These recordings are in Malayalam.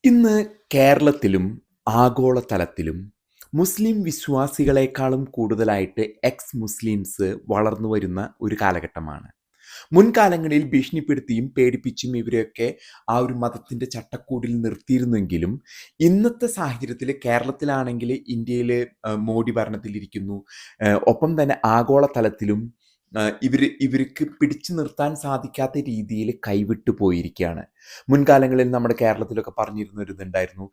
ഇന്ന് കേരളത്തിലും ആഗോളതലത്തിലും മുസ്ലിം വിശ്വാസികളെക്കാളും കൂടുതലായിട്ട് എക്സ് മുസ്ലിംസ് വളർന്നു വരുന്ന ഒരു കാലഘട്ടമാണ്. മുൻകാലങ്ങളിൽ ഭീഷണിപ്പെടുത്തിയും പേടിപ്പിച്ചും ഇവരെയൊക്കെ ആ ഒരു മതത്തിൻ്റെ ചട്ടക്കൂടിൽ നിർത്തിയിരുന്നെങ്കിലും ഇന്നത്തെ സാഹചര്യത്തിൽ കേരളത്തിലാണെങ്കിൽ ഇന്ത്യയിൽ മോഡി ഭരണത്തിലിരിക്കുന്നു. ഒപ്പം തന്നെ ആഗോളതലത്തിലും ഇവർക്ക് പിടിച്ചു നിർത്താൻ സാധിക്കാത്ത രീതിയിൽ കൈവിട്ടു പോയിരിക്കുകയാണ്. മുൻകാലങ്ങളിൽ നമ്മുടെ കേരളത്തിലൊക്കെ പറഞ്ഞിരുന്നൊരിതുണ്ടായിരുന്നു,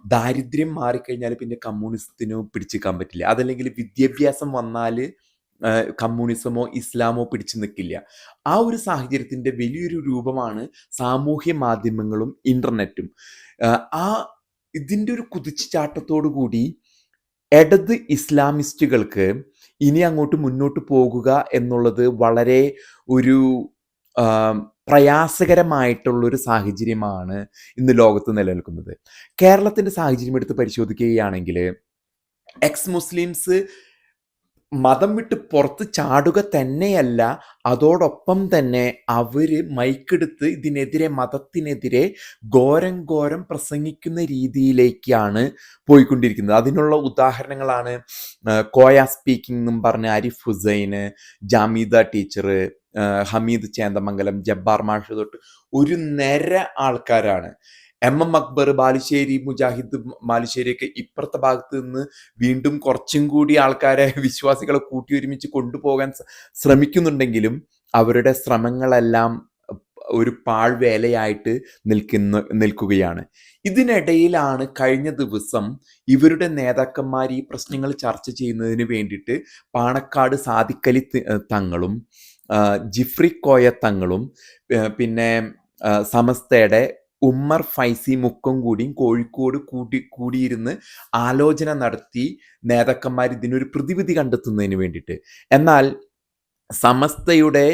ദാരിദ്ര്യം മാറിക്കഴിഞ്ഞാൽ പിന്നെ കമ്മ്യൂണിസത്തിനോ പിടിച്ചെടുക്കാൻ പറ്റില്ല, അതല്ലെങ്കിൽ വിദ്യാഭ്യാസം വന്നാൽ കമ്മ്യൂണിസമോ ഇസ്ലാമോ പിടിച്ചു നിൽക്കില്ല. ആ ഒരു സാഹചര്യത്തിൻ്റെ വലിയൊരു രൂപമാണ് സാമൂഹ്യ മാധ്യമങ്ങളും ഇൻ്റർനെറ്റും. ആ ഇതിൻ്റെ ഒരു കുതിച്ചുചാട്ടത്തോടു കൂടി ഇടത് ഇസ്ലാമിസ്റ്റുകൾക്ക് ഇനി അങ്ങോട്ട് മുന്നോട്ട് പോകുക എന്നുള്ളത് വളരെ ഒരു പ്രയാസകരമായിട്ടുള്ളൊരു സാഹചര്യമാണ് ഇന്ന് ലോകത്ത് നിലനിൽക്കുന്നത്. കേരളത്തിൻ്റെ സാഹചര്യം എടുത്ത് പരിശോധിക്കുകയാണെങ്കിൽ എക്സ് മുസ്ലിംസ് മതം വിട്ട് പുറത്ത് ചാടുക തന്നെയല്ല, അതോടൊപ്പം തന്നെ അവർ മൈക്കെടുത്ത് ഇതിനെതിരെ, മതത്തിനെതിരെ ഘോരം ഘോരം പ്രസംഗിക്കുന്ന രീതിയിലേക്കാണ് പോയിക്കൊണ്ടിരിക്കുന്നത്. അതിനുള്ള ഉദാഹരണങ്ങളാണ് കോയ സ്പീക്കിംഗ് എന്നും പറഞ്ഞ് ആരിഫ് ഹുസൈന്, ജാമിദ ടീച്ചർ, ഹമീദ് ചേന്ദമംഗലം, ജബ്ബാർ മാഷ് തൊട്ട് ഒരു നിര ആൾക്കാരാണ്. എം അക്ബർ, ബാലുശ്ശേരി മുജാഹിദ് ബാലുശ്ശേരിയൊക്കെ ഇപ്പുറത്തെ ഭാഗത്ത് നിന്ന് വീണ്ടും കുറച്ചും കൂടി ആൾക്കാരെ, വിശ്വാസികളെ കൂട്ടിയൊരുമിച്ച് കൊണ്ടുപോകാൻ ശ്രമിക്കുന്നുണ്ടെങ്കിലും അവരുടെ ശ്രമങ്ങളെല്ലാം ഒരു പാഴ്വേലയായിട്ട് നിൽക്കുകയാണ്. ഇതിനിടയിലാണ് കഴിഞ്ഞ ദിവസം ഇവരുടെ നേതാക്കന്മാർ ഈ പ്രശ്നങ്ങൾ ചർച്ച ചെയ്യുന്നതിന് വേണ്ടിയിട്ട് പാണക്കാട് സാദിഖലി തങ്ങളും ജിഫ്രി കോയ തങ്ങളും പിന്നെ സമസ്തയുടെ ഉമ്മർ ഫൈസി മുക്കം കൂടിയും കോഴിക്കോട് കൂടിയിരുന്ന് ആലോചന നടത്തി നേതാക്കന്മാർ ഇതിനൊരു പ്രതിവിധി കണ്ടെത്തുന്നതിന് വേണ്ടിയിട്ട്. എന്നാൽ സമസ്തയുടെ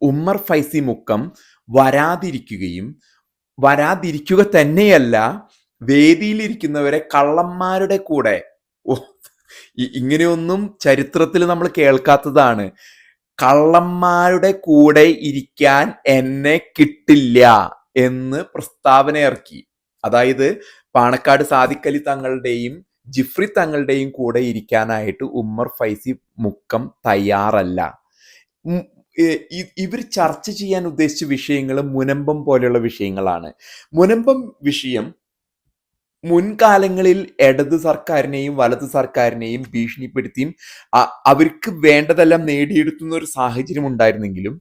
ഉമ്മർ ഫൈസി മുക്കം വരാതിരിക്കുക തന്നെയല്ല, വേദിയിലിരിക്കുന്നവരെ കള്ളന്മാരുടെ കൂടെ, ഇങ്ങനെയൊന്നും ചരിത്രത്തിൽ നമ്മൾ കേൾക്കാത്തതാണ്, കള്ളന്മാരുടെ കൂടെ ഇരിക്കാൻ എന്നെ കിട്ടില്ല എന്ന് പ്രസ്താവന ഇറക്കി. അതായത് പാണക്കാട് സാദിഖലി തങ്ങളുടെയും ജിഫ്രി തങ്ങളുടെയും കൂടെ ഇരിക്കാനായിട്ട് ഉമ്മർ ഫൈസി മുക്കം തയ്യാറല്ല. ഇവർ ചർച്ച ചെയ്യാൻ ഉദ്ദേശിച്ച വിഷയങ്ങൾ മുനമ്പം പോലെയുള്ള വിഷയങ്ങളാണ്. മുനമ്പം വിഷയം മുൻകാലങ്ങളിൽ ഇടത് സർക്കാരിനെയും വലത് സർക്കാരിനെയും ഭീഷണിപ്പെടുത്തിയും അവർക്ക് വേണ്ടതെല്ലാം നേടിയെടുത്തുന്ന ഒരു സാഹചര്യം ഉണ്ടായിരുന്നെങ്കിലും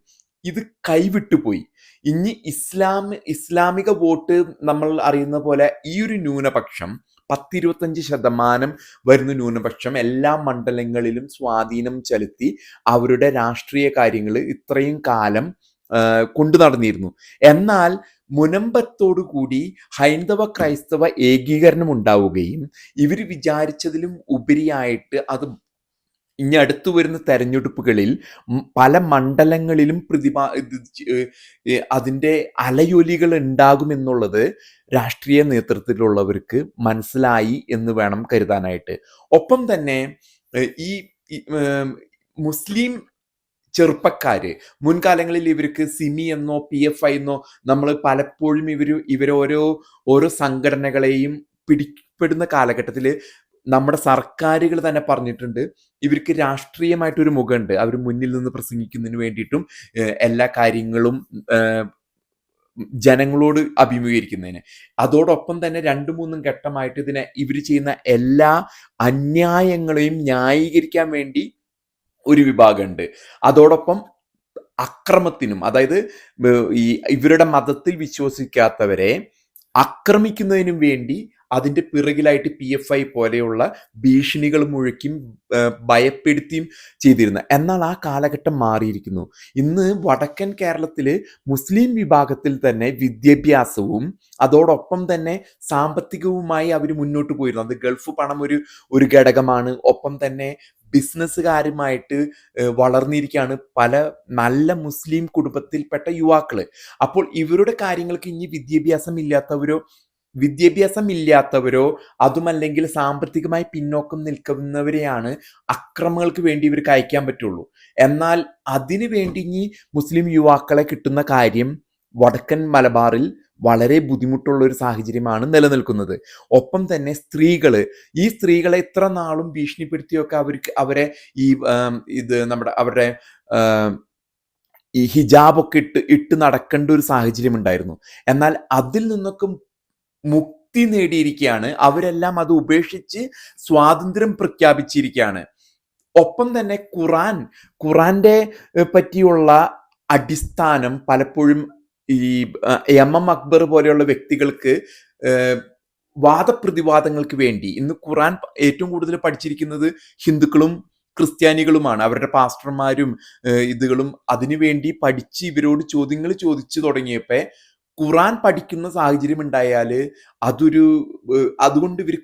ഇത് കൈവിട്ടുപോയി. ഇനി ഇസ്ലാമിക വോട്ട് നമ്മൾ അറിയുന്ന പോലെ ഈ ഒരു ന്യൂനപക്ഷം 10-25% വരുന്ന ന്യൂനപക്ഷം എല്ലാ മണ്ഡലങ്ങളിലും സ്വാധീനം ചെലുത്തി അവരുടെ രാഷ്ട്രീയ കാര്യങ്ങൾ ഇത്രയും കാലം കൊണ്ടു നടന്നിരുന്നു. എന്നാൽ മുനമ്പത്തോടു കൂടി ഹൈന്ദവ ക്രൈസ്തവ ഏകീകരണം ഉണ്ടാവുകയും ഇവർ വിചാരിച്ചതിലും ഉപരിയായിട്ട് അത് ഇനി അടുത്തു വരുന്ന തെരഞ്ഞെടുപ്പുകളിൽ പല മണ്ഡലങ്ങളിലും അതിൻ്റെ അലയൊലികൾ ഉണ്ടാകുമെന്നുള്ളത് രാഷ്ട്രീയ നേതൃത്വത്തിലുള്ളവർക്ക് മനസ്സിലായി എന്ന് വേണം കരുതാനായിട്ട്. ഒപ്പം തന്നെ ഈ മുസ്ലിം ചെറുപ്പക്കാര് മുൻകാലങ്ങളിൽ ഇവർക്ക് സിമി എന്നോ PFI എന്നോ നമ്മൾ പലപ്പോഴും ഓരോ സംഘടനകളെയും പിടിപ്പെടുന്ന കാലഘട്ടത്തിൽ നമ്മുടെ സർക്കാരുകൾ തന്നെ പറഞ്ഞിട്ടുണ്ട്, ഇവർക്ക് രാഷ്ട്രീയമായിട്ടൊരു മുഖമുണ്ട്, അവർ മുന്നിൽ നിന്ന് പ്രസംഗിക്കുന്നതിന് വേണ്ടിയിട്ടും എല്ലാ കാര്യങ്ങളും ജനങ്ങളോട് അഭിമുഖീകരിക്കുന്നതിന്. അതോടൊപ്പം തന്നെ 2-3 ഘട്ടമായിട്ട് ഇവർ ചെയ്യുന്ന എല്ലാ അന്യായങ്ങളെയും ന്യായീകരിക്കാൻ വേണ്ടി ഒരു വിഭാഗമുണ്ട്. അതോടൊപ്പം അക്രമത്തിനും, അതായത് ഇവരുടെ മതത്തിൽ വിശ്വസിക്കാത്തവരെ ആക്രമിക്കുന്നതിനും വേണ്ടി അതിൻ്റെ പിറകിലായിട്ട് PFI പോലെയുള്ള ഭീഷണികൾ മുഴക്കിയും ഭയപ്പെടുത്തിയും ചെയ്തിരുന്നു. എന്നാൽ ആ കാലഘട്ടം മാറിയിരിക്കുന്നു. ഇന്ന് വടക്കൻ കേരളത്തിൽ മുസ്ലിം വിഭാഗത്തിൽ തന്നെ വിദ്യാഭ്യാസവും അതോടൊപ്പം തന്നെ സാമ്പത്തികവുമായി അവർ മുന്നോട്ട് പോയിരുന്നു. അത് ഗൾഫ് പണം ഒരു ഘടകമാണ്. ഒപ്പം തന്നെ ബിസിനസ്സുകാരുമായിട്ട് വളർന്നിരിക്കുകയാണ് പല നല്ല മുസ്ലിം കുടുംബത്തിൽപ്പെട്ട യുവാക്കൾ. അപ്പോൾ ഇവരുടെ കാര്യങ്ങൾക്ക് ഇനി വിദ്യാഭ്യാസമില്ലാത്തവരോ അതുമല്ലെങ്കിൽ സാമ്പത്തികമായി പിന്നോക്കം നിൽക്കുന്നവരെയാണ് അക്രമങ്ങൾക്ക് വേണ്ടി ഇവർക്ക് അയക്കാൻ പറ്റുള്ളൂ. എന്നാൽ അതിനു വേണ്ടി ഇനി മുസ്ലിം യുവാക്കളെ കിട്ടുന്ന കാര്യം വടക്കൻ മലബാറിൽ വളരെ ബുദ്ധിമുട്ടുള്ള ഒരു സാഹചര്യമാണ് നിലനിൽക്കുന്നത്. ഒപ്പം തന്നെ ഈ സ്ത്രീകളെ എത്ര നാളും ഭീഷണിപ്പെടുത്തിയൊക്കെ അവരെ ഈ ഇത് നമ്മുടെ അവരുടെ ഈ ഹിജാബൊക്കെ ഇട്ട് നടക്കേണ്ട ഒരു സാഹചര്യം ഉണ്ടായിരുന്നു. എന്നാൽ അതിൽ നിന്നൊക്കെ മുക്തി നേടിയിരിക്കുകയാണ്. അവരെല്ലാം അത് ഉപേക്ഷിച്ച് സ്വാതന്ത്ര്യം പ്രഖ്യാപിച്ചിരിക്കുകയാണ്. ഒപ്പം തന്നെ ഖുറാന്റെ പറ്റിയുള്ള അടിസ്ഥാനം പലപ്പോഴും ഈ എം അക്ബർ പോലെയുള്ള വ്യക്തികൾക്ക് വാദപ്രതിവാദങ്ങൾക്ക് വേണ്ടി ഇന്ന് ഖുറാൻ ഏറ്റവും കൂടുതൽ പഠിച്ചിരിക്കുന്നത് ഹിന്ദുക്കളും ക്രിസ്ത്യാനികളുമാണ്. അവരുടെ പാസ്റ്റർമാരും ഇതുകളും അതിനുവേണ്ടി പഠിച്ച് ഇവരോട് ചോദ്യങ്ങൾ ചോദിച്ചു തുടങ്ങിയപ്പോൾ ഖുറാൻ പഠിക്കുന്ന സാഹചര്യം ഉണ്ടായാൽ അതുകൊണ്ട് ഇവർ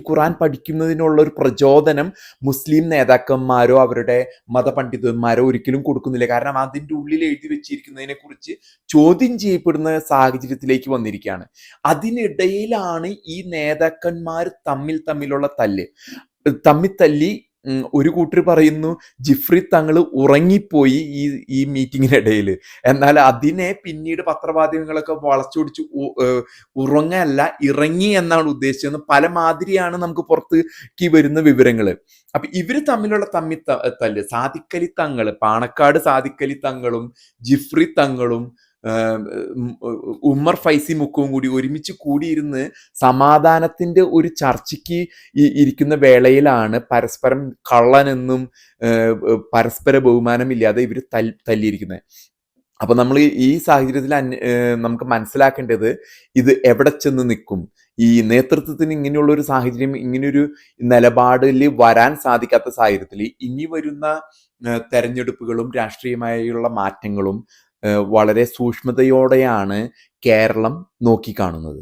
ഖുറാൻ പഠിക്കുന്നതിനുള്ള ഒരു പ്രചോദനം മുസ്ലിം നേതാക്കന്മാരോ അവരുടെ മതപണ്ഡിതന്മാരോ ഒരിക്കലും കൊടുക്കുന്നില്ല. കാരണം അതിൻ്റെ ഉള്ളിൽ എഴുതി വെച്ചിരിക്കുന്നതിനെ കുറിച്ച് ചോദ്യം ചെയ്യപ്പെടുന്ന സാഹചര്യത്തിലേക്ക് വന്നിരിക്കുകയാണ്. അതിനിടയിലാണ് ഈ നേതാക്കന്മാർ തമ്മിലുള്ള തല്ലി ഒരു കൂട്ടർ പറയുന്നു ജിഫ്രി തങ്ങൾ ഉറങ്ങിപ്പോയി ഈ മീറ്റിങ്ങിനിടയിൽ. എന്നാൽ അതിനെ പിന്നീട് പത്രമാധ്യമങ്ങളൊക്കെ വളച്ചൊടിച്ച് ഉറങ്ങല്ല ഇറങ്ങി എന്നാണ് ഉദ്ദേശിച്ചത്. പല മാതിരിയാണ് നമുക്ക് പുറത്തേക്ക് വരുന്ന വിവരങ്ങൾ. അപ്പൊ ഇവര് തമ്മിലുള്ള തല്ല് സാദിഖലി തങ്ങൾ, പാണക്കാട് സാദിഖലി തങ്ങളും ജിഫ്രി തങ്ങളും ഉമ്മർ ഫൈസി മുക്കവും കൂടി ഒരുമിച്ച് കൂടിയിരുന്ന് സമാധാനത്തിന്റെ ഒരു ചർച്ചയ്ക്ക് ഇരിക്കുന്ന വേളയിലാണ് പരസ്പരം കള്ളനെന്നും പരസ്പര ബഹുമാനമില്ലാതെ ഇവർ തല്ലിയിരിക്കുന്നത്. അപ്പൊ നമ്മൾ ഈ സാഹചര്യത്തിൽ നമുക്ക് മനസ്സിലാക്കേണ്ടത് ഇത് എവിടെ ചെന്ന് നിൽക്കും. ഈ നേതൃത്വത്തിന് ഇങ്ങനെയുള്ള ഒരു സാഹചര്യം, ഇങ്ങനെയൊരു നിലപാടിൽ വരാൻ സാധിക്കാത്ത സാഹചര്യത്തിൽ ഇനി വരുന്ന തെരഞ്ഞെടുപ്പുകളും രാഷ്ട്രീയമായുള്ള മാറ്റങ്ങളും വളരെ സൂക്ഷ്മതയോടെയാണ് കേരളം നോക്കിക്കാണുന്നത്.